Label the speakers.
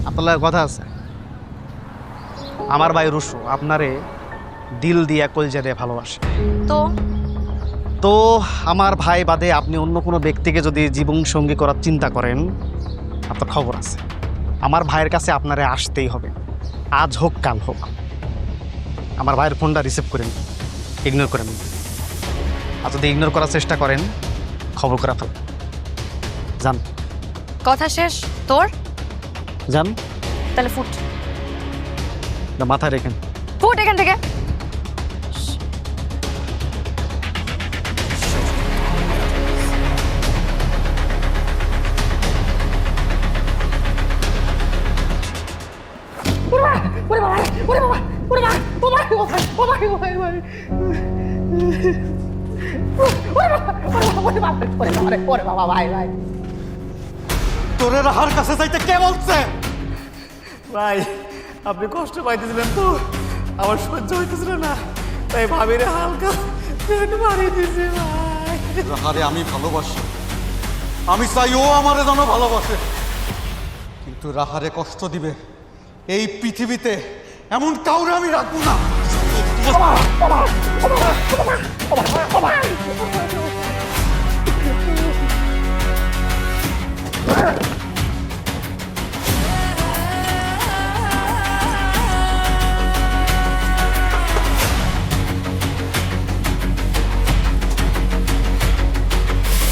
Speaker 1: আপনার কথা আছে আমার ভাই রুশু আপনারে দিল দিয়া কলজা দিয়ে ভালোবাসে
Speaker 2: তো
Speaker 1: তো আমার ভাই বাদে আপনি অন্য কোনো ব্যক্তিকে যদি জীবন সঙ্গী করার চিন্তা করেন আপনার খবর আছে আমার ভাইয়ের কাছে আপনারে আসতেই হবে আজ হোক কাল হোক আমার ভাইয়ের ফোনটা রিসিভ করেন ইগনোর করেন আর যদি ইগনোর করার চেষ্টা করেন খবর করা ফেল যান
Speaker 2: কথা শেষ তোর
Speaker 1: যান
Speaker 2: তাহলে ফুট
Speaker 1: মাথায় রেখেন
Speaker 2: ফুট এখান থেকে
Speaker 3: তোরে রাহার কাছে যাইতে কে বলছে? ভাই আপনি কষ্ট পাইতেছিলেন তো, আমার সহ্য হইতেছিল না, তাই ভাবিরে হালকা পেট মারিয়ে দিয়েছে ভাই। রাহারে আমি ভালোবাসি, আমি চাই ও আমারে যেন ভালোবাসে, কিন্তু রাহারে কষ্ট দিবে এই পৃথিবীতে এমন কাউরে আমি রাখবো না।